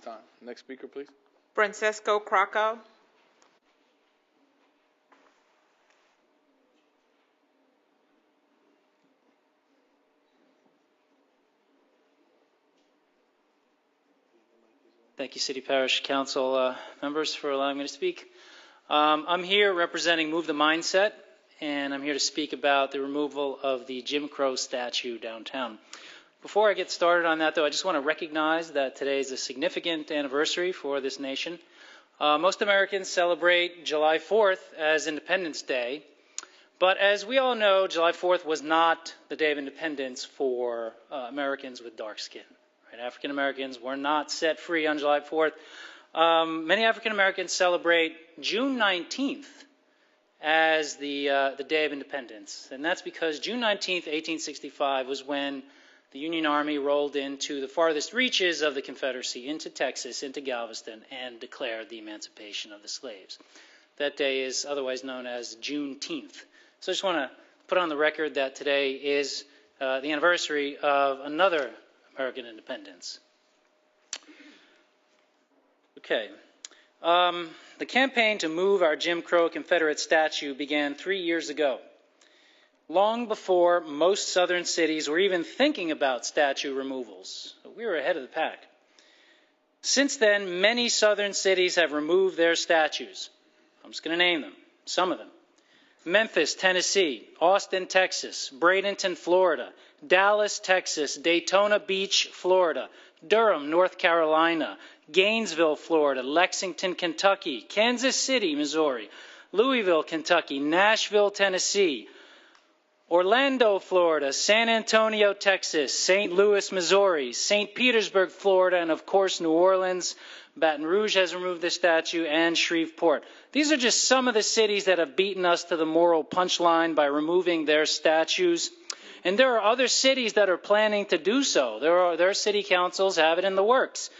Time. Next speaker, please. Francesco Crocco. Thank you, City Parish Council members, for allowing me to speak. I'm here representing Move the Mindset, and I'm here to speak about the removal of the Jim Crow statue downtown. Before I get started on that, though, I just want to recognize that today is a significant anniversary for this nation. Most Americans celebrate July 4th as Independence Day, but as we all know, July 4th was not the day of independence for Americans with dark skin. Right? African Americans were not set free on July 4th. Many African Americans celebrate June 19th as the day of independence, and that's because June 19th, 1865 was when the Union Army rolled into the farthest reaches of the Confederacy, into Texas, into Galveston, and declared the emancipation of the slaves. That day is otherwise known as Juneteenth. So I just want to put on the record that today is the anniversary of another American independence. Okay. The campaign to move our Jim Crow Confederate statue began 3 years ago, long before most southern cities were even thinking about statue removals. We were ahead of the pack. Since then, many southern cities have removed their statues. I'm just going to name them, some of them. Memphis, Tennessee; Austin, Texas; Bradenton, Florida; Dallas, Texas; Daytona Beach, Florida; Durham, North Carolina; Gainesville, Florida; Lexington, Kentucky; Kansas City, Missouri; Louisville, Kentucky; Nashville, Tennessee; Orlando, Florida; San Antonio, Texas; St. Louis, Missouri; St. Petersburg, Florida; and of course New Orleans. Baton Rouge has removed their statue, and Shreveport. These are just some of the cities that have beaten us to the moral punchline by removing their statues. And there are other cities that are planning to do so. Their city councils have it in the works.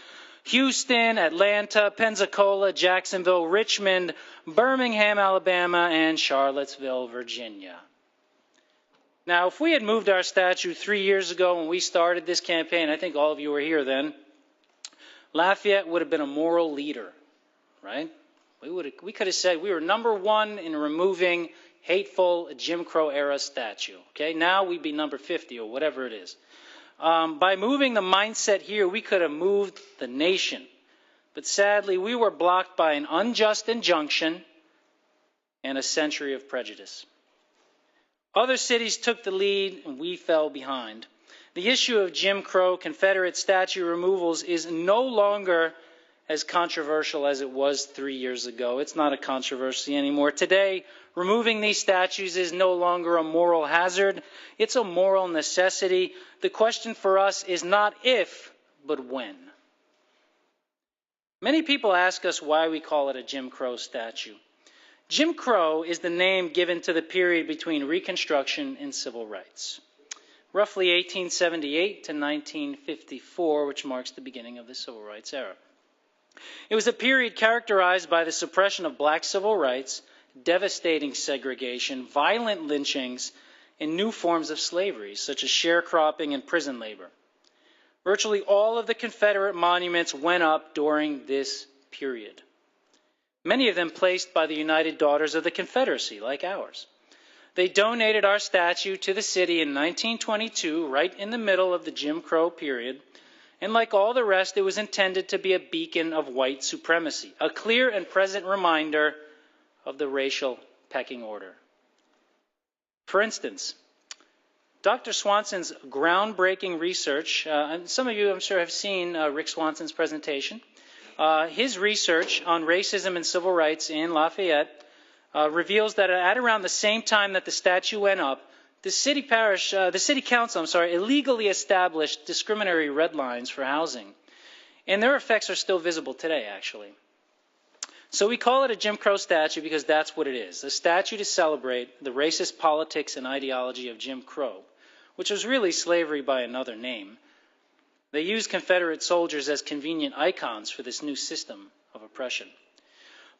Houston, Atlanta, Pensacola, Jacksonville, Richmond, Birmingham, Alabama, and Charlottesville, Virginia. Now, if we had moved our statue 3 years ago when we started this campaign, I think all of you were here then, Lafayette would have been a moral leader, right? We could have said we were number one in removing hateful Jim Crow era statue. Okay, now we'd be number 50 or whatever it is. By moving the mindset here, we could have moved the nation. But sadly, we were blocked by an unjust injunction and a century of prejudice. Other cities took the lead, and we fell behind. The issue of Jim Crow Confederate statue removals is no longer as controversial as it was 3 years ago. It's not a controversy anymore. Today, removing these statues is no longer a moral hazard. It's a moral necessity. The question for us is not if, but when. Many people ask us why we call it a Jim Crow statue. Jim Crow is the name given to the period between Reconstruction and civil rights, roughly 1878 to 1954, which marks the beginning of the civil rights era. It was a period characterized by the suppression of black civil rights, devastating segregation, violent lynchings, and new forms of slavery, such as sharecropping and prison labor. Virtually all of the Confederate monuments went up during this period, many of them placed by the United Daughters of the Confederacy, like ours. They donated our statue to the city in 1922, right in the middle of the Jim Crow period, and like all the rest, it was intended to be a beacon of white supremacy, a clear and present reminder of the racial pecking order. For instance, Dr. Swanson's groundbreaking research, and some of you I'm sure have seen Rick Swanson's presentation, his research on racism and civil rights in Lafayette reveals that at around the same time that the statue went up, the city council illegally established discriminatory red lines for housing. And their effects are still visible today, actually. So we call it a Jim Crow statue because that's what it is, a statue to celebrate the racist politics and ideology of Jim Crow, which was really slavery by another name. They used Confederate soldiers as convenient icons for this new system of oppression.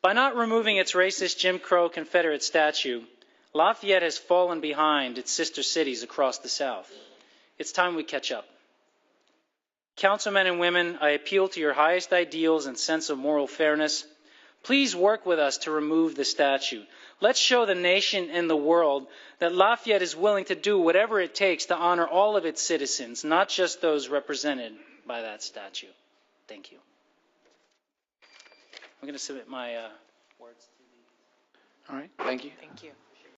By not removing its racist Jim Crow Confederate statue, Lafayette has fallen behind its sister cities across the South. It's time we catch up. Councilmen and women, I appeal to your highest ideals and sense of moral fairness. Please work with us to remove the statue. Let's show the nation and the world that Lafayette is willing to do whatever it takes to honor all of its citizens, not just those represented by that statue. Thank you. I'm going to submit my words to the... All right, thank you. Thank you.